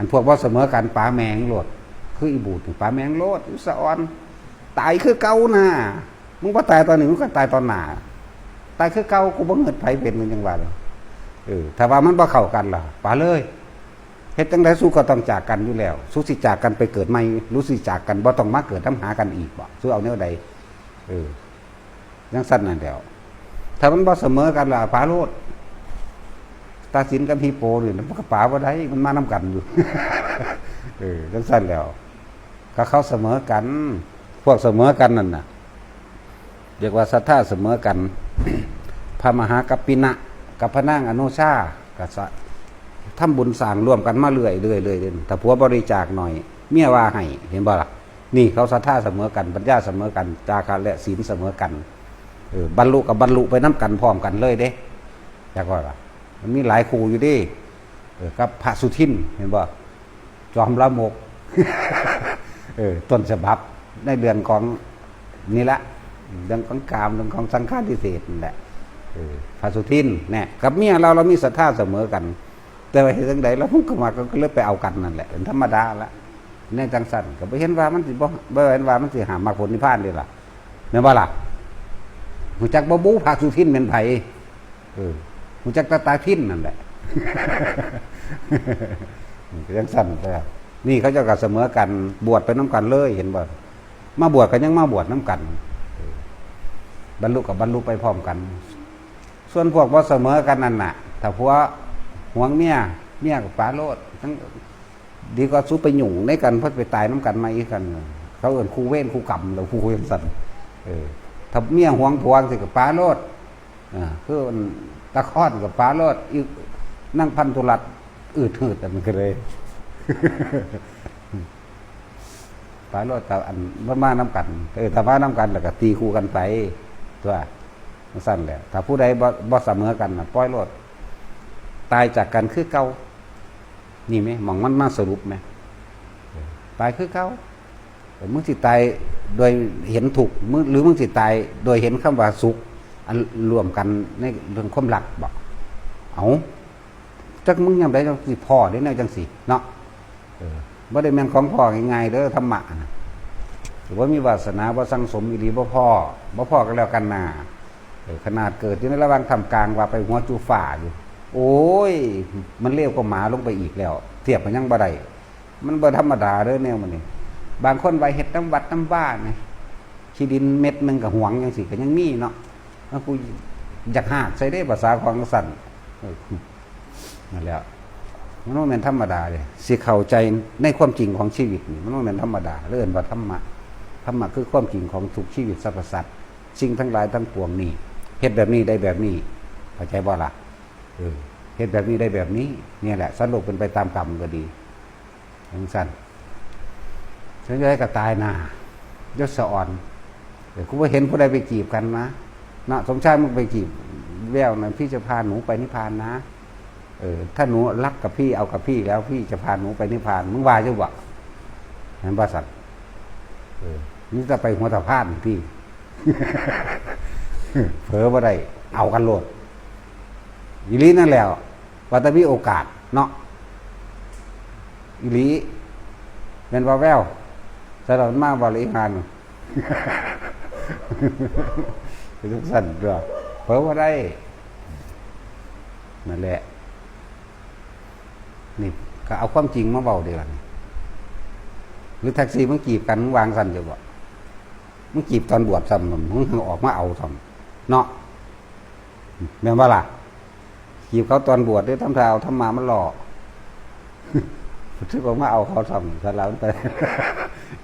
อันพวกว่าเสมอกันปลาแมงโลดคืออีบูดปลาแมงโลดสะออนตายคือเก่าน่ะมึงว่าตายตอนหนึ่งมึงก็ตายตอนหน้าตายคือเก่ากูบ่เงินไผเป็นมึงยังว่าเลยถ้าว่ามันบ่เข้ากันล่ะปาเลยเฮ็ดจังได๋สู้ก็ต้องจากกันอยู่แล้วสู้สิจากกันไปเกิดใหม่รู้สิจากกันบ่ต้องมาเกิดนํหากันอีกบ่สู้เอาแนวใดจังซั่นนั่นแหล้วถ้ามันบ่เสมอกันล่ะปาโลดตาสินกับฮีโปนี่มันก็ปาบ่ได้มันมานํกันอยู่จังซั่นแล้วก็เขาเสมอกันพวกเสมอกันนั่นน่ะเรียกว่าศรัทธาเสมอกัน พระมหากัปปินะกับพระนางอนุชาก็ทำบุญสร้างร่วมกันมาเรื่อยๆแต่ผัวบริจาคหน่อยเมียว่าให้เห็นบ่ล่ะนี่เขาศรัทธาเสมอกันปัญญาเสมอกันจาคะและศีลเสมอกันบรรลุกับบรรลุไปน้ำกันพร้อมกันเลยเด้อยากว่าล่ะมันมีหลายครูอยู่ดิกับพระสุทินเห็นบ่จอมละมก ต้นฉบับในเดือนของนี่ละเรื่องของกามเรื่องของสังฆาทิเศษนั่นแหละพระสุทินเนี่ยกับเมียเรามีศรัทธาเสมอกันแต่ว่าเห็นจังใดเราพุ่งเข้ามาก็เลยไปเอากันนั่นแหละเป็นธรรมดาละในจังสันก็ไปเห็นว่ามันสิบ่เห็นว่ามันสิหามรรคผลนิพพานเลยล่ะแม่นบ่ล่ะหูจักบ่บูพระสุทินเป็นไผหูจักตาทินนั่นแหละจังสันแต่นี่เขาเจ้าก็เสมอกันบวชไปน้ำกันเลยเห็นบ่มาบวชกันยังมาบวชน้ำกันบรรลุกับบรรลุไปพร้อมกันส่วนพวกว่าเสมอกันนั่นน่ะถ้าพวกห่วงเมียกับปาโลดทั้งดีก็สู้ไปหยุ่งในกันเพื่อไปตายน้ำกันมาอีกกันเขาเอื่นคู่เว้นคู่กรรมหรือคู่เว้นสันถ้าเมียห่วงผัวสิกับปาโลดคือตะคอนกับปาโลดอีกนั่งพันธุรัตอืดหืดแต่มันก็เลยปาโลดแต่อันมาน้ำกันถ้ามาน้ำกันแล้วก็ตีคู่กันไปตัวสั้นแหละถ้าผู้ใดบ่เสมอกันปล่อยโลดตายจากกันคือเก่านี่ไหมมองมันมาสรุปไหมตายคือเก่ามึงสิตายโดยเห็นถูกหรือมึงสิตายโดยเห็นคำว่าสุขอันรวมกันในเรื่องความรักบอกเอาจักมึงยังได้จังสิพ่อได้แนวจังสิเนาะบ่ได้แม่นของพ่อง่ายๆเด้อธรรมะนะหรือว่ามีวาสนาบ่สังสมอีหลีบ่พ่อก็แล้วกันน่ะขนาดเกิดอยู่ในระหว่างทำกลางว่าไปหัวจูฝ่าอยู่โอ้ยมันเลวกว่าหมาลงไปอีกแล้วเทียบมันยังบ่ได้มันบ่ธรรมดาเด้อแนวมันนี่บางคนไว้เฮ็ดน้ำวัดน้ำบ้านนี่ขี้ดินเม็ดนึงกับหวงจังซี่ก็ยังมีเนาะแล้วกูอยากหากใส่ได้ภาษาของสั่นนั่นแหละมันบ่แม่นธรรมดาเลยสิเข้าใจในความจริงของชีวิตนี่มันบ่แม่นธรรมดาเรื่องว่าธรรมะคือความจริงของทุกชีวิตสรรพสัตว์สิ่งทั้งหลายทั้งปวงนี่เฮ็ดแบบนี้ได้แบบนี้เข้าใจบ่ล่ะเฮ็ดแบบนี้ได้แบบนี้เนี่ยแหละสรุปเป็นไปตามกรรมก็ดีทั้งสั้นฉันจะให้กระตายหน้ายศอ่อนเดี๋ยวกูว่าเห็นผู้ใดไปจีบกันนะนะสมชายมึงไปจีบแววนะพี่จะพาหนูไปนิพพานนะถ้าหนูรักกับพี่เอากับพี่แล้วพี่จะพาหนูไปนิพพานมึงว่าจะบอกนั่นบ้าสัตว์นี่จะไปหัวตะพานพี่ เผลอว่าได้เอากันโลดอีลีนั่นแล้วว่าแต่มีโอกาสเนาะอีลีเป็นว่าแววแต่เรามากบริหารคือทุกสั่นด้วยเผลอว่าได้นั่นแหละนี่ก็เอาความจริงมาเบาเดียวกันหรือแท็กซี่มึงจีบกันมึงวางสั่นอยู่บ่มึงจีบตอนบวชซ้ำมึงออกมาเอาซ้ำเนาะแม่นว่าล่ะจีบเขาตอนบวชด้วยทำทาวทำมามันหล่อถึงออกมาเอาเขาซ้ำสั่นแล้วไป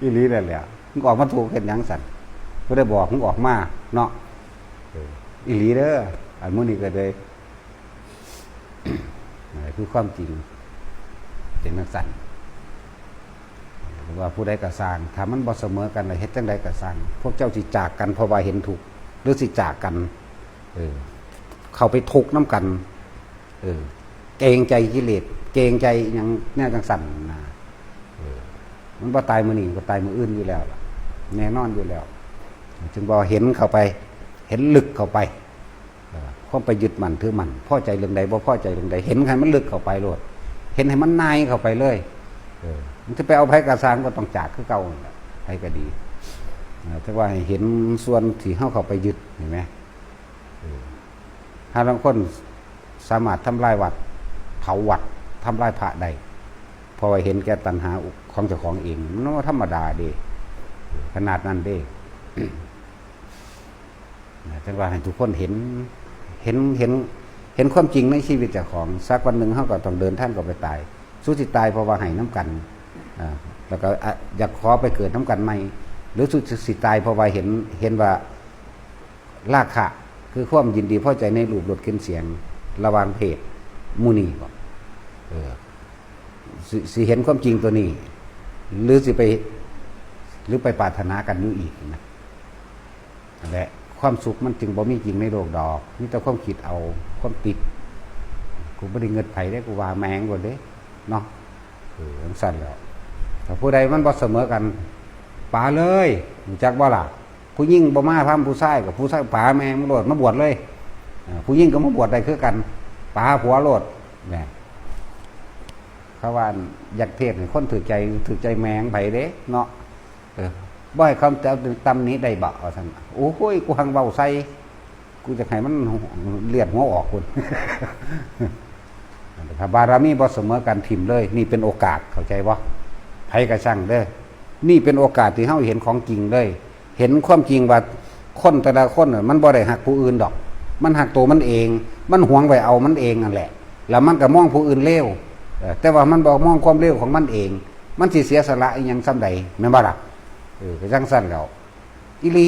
อีลีนั่นแหละมึงออกมาถูกเห็นยังสั่นก็ได้บอกมึงออกมาเนาะอีลีเด้ออันมื้อนี้ก็เลยคือความจริงเป็นนักสั่นว่าผู้ใดกระสร้างถ้ามันบ่เสมอกันเฮ็ดจังใดกระสร้างพวกเจ้าสิจากกันเพราะว่าเห็นถูกหรือสิจากกันเข้าไปทุกข์น้ำกันเกรงใจกิเลสเกรงใจอย่างแน่จังสั่นนะมันบ่ตายมื้อนี้ก็ตายมื้ออื่นอยู่แล้วแน่นอนอยู่แล้วจึงบ่เห็นเข้าไปเห็นลึกเข้าไปความไปยึดมั่นถือมั่นพอใจเรื่องใดบ่พอใจเรื่องใดเห็นให้มันลึกเข้าไปโลดเห็นให้มันนายเข้าไปเลย มันจะไปเอาไผกระสร้างก็ต้องจากคือเก่าไผก็ดีแต่ว่าให้เห็นส่วนที่เฮาเข้าไปยึดเห็นไหมถ้าบางคนสามารถทำลายวัดเผาวัดทำลายพระได้เพราะว่าเห็นแก่ตัณหาของเจ้าของเองมันก็ธรรมดาเด้ขนาดนั้นเด้จังว่าให้ทุกคนเห็นความจริงในชีวิตเจ้าของสักวันหนึ่งเขาก็ต้องเดินท่านก็ไปตายสู้สิตายเพราะว่าให้น้ำกันแล้วก็อยากขอไปเกิดน้ำกันใหม่หรือสู้สิตายเพราะว่าเห็นว่าราคะคือความยินดีพอใจในรูปรสกลิ่นเสียงระหว่างเพศมูนีบอกสิเห็นความจริงตัวนี้หรือไปปรารถนากันอยู่อีกนะและความสุขมันจึงบ่มีจริงในโลกดอกนี่แต่ความคิดเอาความติดกูไม่ได้เงินไผ่ได้กูว่าแมงกว่าเด้เนาะทั้งสั้นแล้วแต่ผู้ใดมันบ่เสมอกันป่าเลยจักว่าล่ะผู้ยิ่งบ่มาทำผู้ชายกับผู้ชายป่าแมงมันโลดมาบวชเลยผู้ยิ่งก็มาบวชได้คือกันป่าผัวโลดเนี่ยเขาว่าอยากเทศให้คนถือใจแมงไผ่เด้เนาะบ่ให้คำแต่ตำนี้ได้บ่เอาท่านโอ้ยกูหังเบาใส่กูจะให้มันเลียดหัวออกคุณถ้าบารมีบ่เสมอกันถิ่มเลยนี่เป็นโอกาสเข้าใจบ่ไผกระช่างเด้อนี่เป็นโอกาสที่เฮาเห็นของจริงเลยเห็นความจริงว่าคนแต่ละคนมันบ่ได้หักผู้อื่นดอกมันหักตัวมันเองมันหวงไว้เอามันเองนั่นแหละแล้วมันก็มองผู้อื่นเลวแต่ว่ามันบ่มองความเลวของมันเองมันสิเสียสละอีหยังซ้ำใดแม่นบ่ล่ะก็จังสั้นแล้วอีหลี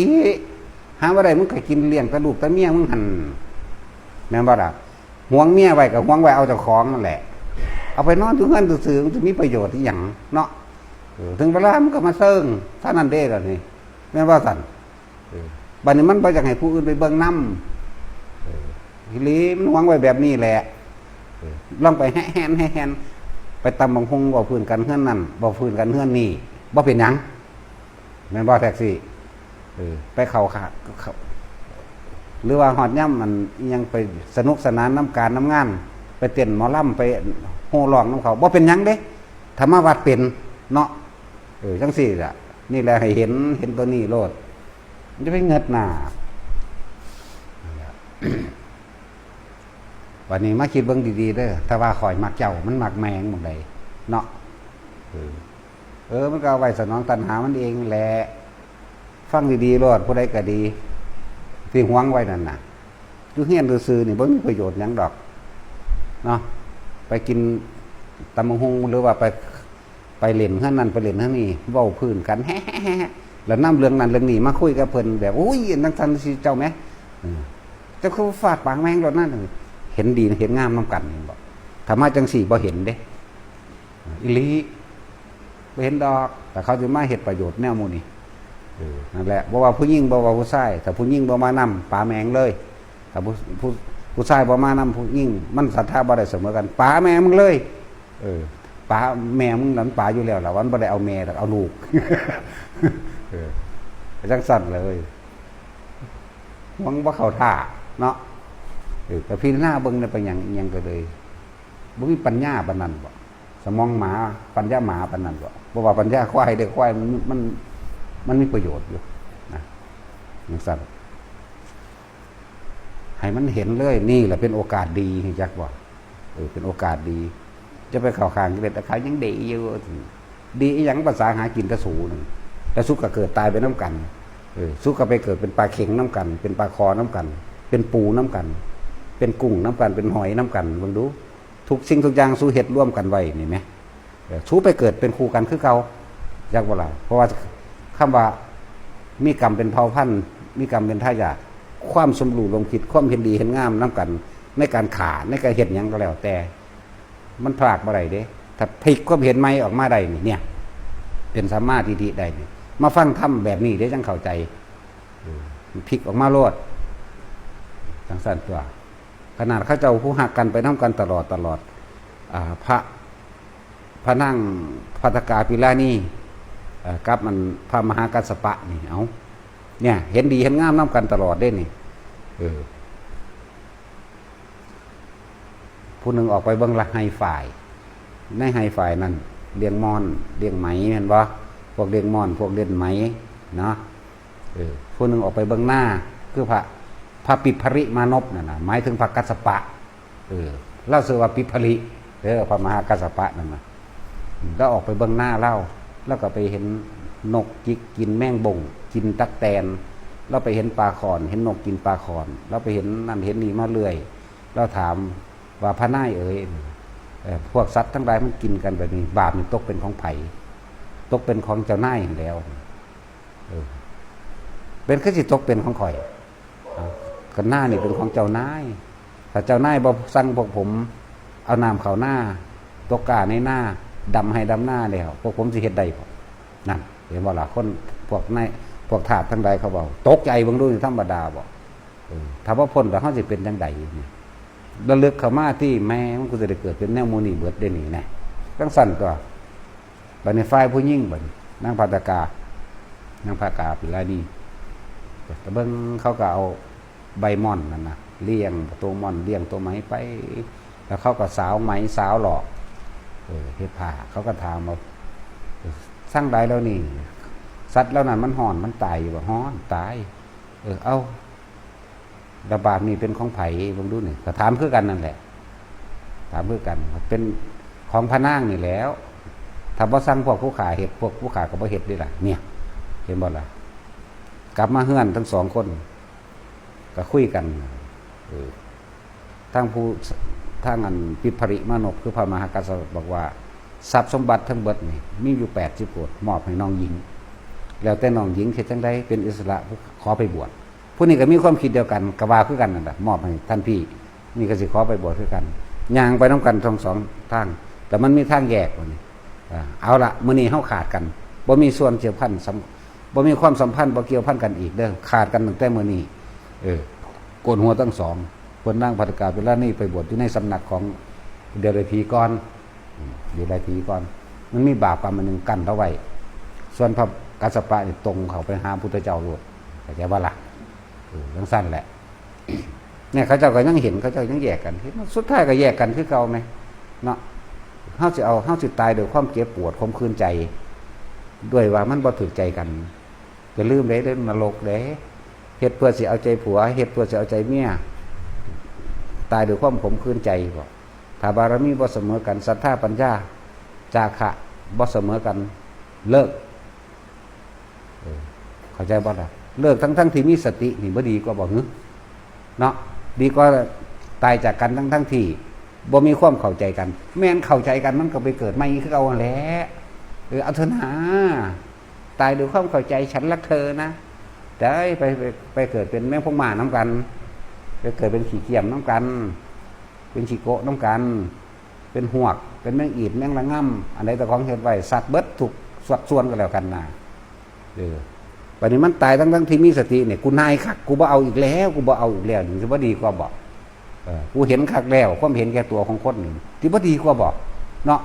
หาว่าได้มึงก็กินเลี้ยงตะลูกตะเมียมึงหั่นแม่นบ่ล่ะหวงเมียไว้ก็หวงไว้เอาเจ้าของนั่นแหละเอาไปนอนอยู่เฮือนซื่อๆมันจะมีประโยชน์อีหยังเนาะถึงเวลามันก็มาเซิงเท่านั้นเด้ล่ะนี่แม่นบ่สั่นบัดนี้มันบ่อยากให้ผู้อื่นไปเบิ่งนำอีหลีมันหวงไว้แบบนี้แหละลองไปแห่นไปตำบังฮงบ่พื้นกันเฮือนนั่นบ่พื้นกันเฮือนนี่บ่เป็นหยังแม่นบ่แท็กซี่ไปเข้าค่ะหรือว่าฮอดย่ำมันยังไปสนุกสนานน้ำการน้ำงานไปเต้นหมอลำไปโห่ร้องน้ำเขาบ่เป็นหยังเด้ธรรมวัดเป็นเนาะจังสี่ล่ะนี่แหละให้เห็นตัวนี้โลดมันจะไปเงิดหน้าวันนี้มาคิดเบิ่งดีๆเด้อถ้าว่าข่อยมักเจ้ามันมักแมงหมดใดเนาะมันก็เอาไว้สนองตัณหามันเองแหละฟังดีๆโลดผู้ใดก็ดีที่หวงไว้นั่นน่ะอยู่เฮียนซื่อๆนี่บ่มีประโยชน์หยังดอกเนาะไปกินตำบักหุ่งหรือว่าไปเล่นเฮือนนั่นไปเล่นเฮือนนี่เว้าพื้นกันแฮะแล้วนำเรื่องนั้นเรื่องนี้มาคุยกับเพิ่นแบบโอ้ยนังซั่นสิเจ้าแม่เจ้าคือฟาดปากแมงโลดนั่นเห็นดีเห็นงามนำกันบ่ถ้ามาจังสี่บ่เห็นเด้อีหลีบ่เห็นดอกแต่เขาจะมาเฮ็ดประโยชน์แนวหมู่นี้นั่นแหละบ่ว่าผู้หญิงบ่ว่าผู้ชายถ้าผู้หญิงบ่มานำป่าแมงเลยถ้าผู้ชายบ่มานำผู้หญิงมันศรัทธาบ่ได้เสมอกันป่าแม่มึงเลยป่าแม่มึงนั้นป่าอยู่แล้วล่ะวันบ่ได้เอาแม่แต่เอาลูกจังสั่นเลยหวังบ่เข้าท่าเนาะแต่พี่หน้าเบิ่งได้ไปหยังก็เลยบ่มีปัญญาปานนั้นบ่สมองหมาปัญญาหมาปานนั้นบ่ว่าปัญญาควายได้ควายมันมีประโยชน์อยู่นะอย่างสั้นให้มันเห็นเลยนี่แหละเป็นโอกาสดีจักว่าเป็นโอกาสดีจะไปเข้าข้างกิเลสแต่เขายังดีอยู่ดีอีหยังภาษาหากินตะสูนึงแต่สุขก็เกิดตายไปน้ำกันสุขก็ไปเกิดเป็นปลาเข็งน้ำกันเป็นปลาคอน้ำกันเป็นปูน้ำกันเป็นกุ้งน้ำกันเป็นหอยน้ำกันลองดูทุกสิ่งทุกอย่างสู้เห็ดร่วมกันไว้นี่ไหมสู้ไปเกิดเป็นคู่กันคือเก่าจักว่าล่ะเพราะว่าคำว่ามีกรรมเป็นเผ่าพันธุ์มีกรรมเป็นท่ายาทความสมรู้ลงคิดความเห็นดีเห็นงามน้ำกันในการขาในการเห็นยังก็แล้วแต่มันพลาดบ่ได้เด้ถ้าพลิกความเห็นใหม่ออกมาได้เนี่ยเป็นสัมมาทิฏฐิได้เนี่ยมาฟังธรรมแบบนี้ได้จังเข้าใจพลิกออกมาโลดจังสั่นตัวขนาดเขาเจ้าผู้หักกันไปน้ำกันตลอดพระนั่งพัทกาปิลานีกับมันพระมหากัสสปะนี่เอาเนี่ยเห็นดีเห็นงามน้ำกันตลอดได้นี่ผู้หนึ่งออกไปเบิ่งละไฮฝ่ายในไฮฝ่ายนั้น เลี้ยงมอนเลี้ยงไหมเห็นบ่พวกเลี้ยงมอนพวกเลี้ยงไหมเนาะผู้หนึ่งออกไปเบื้องหน้าคือพระปิภริมานพนั่นน่ะหมายถึงพระกัสสปะเล่าสื่อว่าปิภริพระมหากัสสปะนั่นน่ะแล้วออกไปเบื้องหน้าเล่าแล้วก็ไปเห็นนกจิกกินแมงบงกินตักแตนเราไปเห็นปลาขอนเห็นนกกินปลาขอนเราไปเห็นนั่นเห็นนี่มาเรื่อยเราถามว่าพระนายพวกสัตว์ทั้งหลายมันกินกันแบบนี้บาปมันตกเป็นของไผ่ตกเป็นของเจ้านายแล้วเป็นขึ้นสิตกเป็นของข่อยกันหน้านี่เป็นของเจ้านายถ้าเจ้านายบอกสั่งพวกผมเอาน้ำเขาหน้าตกกาในหน้าดำให้ดำหน้าแล้วพวกผมสิเฮ็ดได้บ่นั่นเห็นบ่ล่ะคนพวกนายพวกถาดทั้งหลายเขาบอกตกใจบางดูธรรมดาบ่ถ้าว่าพ้นแล้วเขาสิเป็นจังไดระลึกเข้ามาที่แม่มันก็จะได้เกิดเป็นแนวโมนีเบิดได้นี่นะตั้งสั่นตัวบัดนี้ฝ่ายผู้ยิ่งบัดนางภาตกานางภากาเป็นไรนี่แต่เบิ่งเขาก็เอาใบม่อนนั่นนะเลี้ยงตัวม่อนเลี้ยงตัวไหมไปแล้วเขาก็สาวไหมสาวหลอกเฮ็ดผ้าเขาก็ถามว่าสร้างได้แล้วนี่สัตว์แล้วนั้นมันห่อนมันตายอยู่บ่ฮ้อนตายเอาระบาดนี่เป็นของไผ่บางดูนี่ก็ถามคือกันนั่นแหละถามคือกันเป็นของพระนางนี่แล้วถ้าบ่สั่งพวกผู้ขาเห็ดพวกผู้ขาก็บ่เห็ดได้ล่ะเนี่ยเห็นบ่ล่ะกลับมาเฮือนทั้งสองคนก็คุยกันทางผู้ทางอันปิภริมานพคือพระมหากัสสปะบอกว่าทรัพย์สมบัติทั้งเบิดนี่มีอยู่80 โกฏมอบให้น้องหญิงแล้วแต่น้องหญิงเฮ็ดจังได๋เป็นอิสระขอไปบวชผู้นี้ก็มีความคิดเดียวกันกว่าคือกันนั่นแหละมอบให้ท่านพี่นี่ก็สิขอไปบวชคือกันย่างไปน้ำกันทั้งสองทางแต่มันมีทางแยกว่านี่เอาละมื้อนี้เฮาขาดกันบ่มีส่วนเกี่ยวพันบ่มีความสัมพันธ์บ่เกี่ยวพันกันอีกเด้อขาดกันตั้งแต่มื้อนี้โกนหัวทั้งสองคนนั่งภัตตกาเวลานี้ไปบวชอยู่ในสำนักของเดรัจฉีก่อนอยู่ไรผีก่อนมันมีบาปกรรมอันนึงกั้นเอาไว้ส่วนพระกัสสปะนี่ตรงเขาไปหาพุทธเจ้าโลดเข้าใจบ่ล่ะทั้งสั้นแหละเนี่ยเขาเจ้าก็ยังเห็นเขาเจ้ายังแยกกันสุดท้ายก็แยกกันคือเก่าไหมเนาะเฮาสิตายโดยความเจ็บปวดความคืนใจด้วยว่ามันบ่ถูกใจกันจะลืมเด้นรกเด้เฮ็ดเพื่อสิเอาใจผัวเฮ็ดเพื่อสิเอาใจเมียตายโดยความขมขื่นใจบ่ถ้าบารมีบ่เสมอกันศรัทธาปัญญาจาคะบ่เสมอกันเลิกเข้าใจบ่ล่ะเลิกทั้งที่มีสตินี่บ่ดีกว่าบ่ฮึเนาะดีกว่าตายจากกันทั้งที่บ่มีความเข้าใจกันแม่นเข้าใจกันมันก็ไปเกิดใหม่คือเอาแหละเอาเถอะนะตายโดยความเข้าใจฉันรักเธอนะแต่ไปเกิดเป็นแมงพงหมาน้ำกันไปเกิดเป็นขี้เกียจน้ำกันเป็นขี้โกะน้ำกันเป็นหวกเป็นแมงอีดแมงละง่ำอันใดแต่ของเห็นไว้สัตว์เบิดถูกสวดส่วนกันแล้วกันนะวันนี้มันตายทั้งที่มีสติเนี่ยกูนายคักกูบ่เอาอีกแล้วกูบ่เอาอีกแล้วนี่ถือว่าดีกว่าบอกกูเห็นคักแล้วความเห็นแก่ตัวของคนนี่ถือว่าดีกว่าบอกเนาะ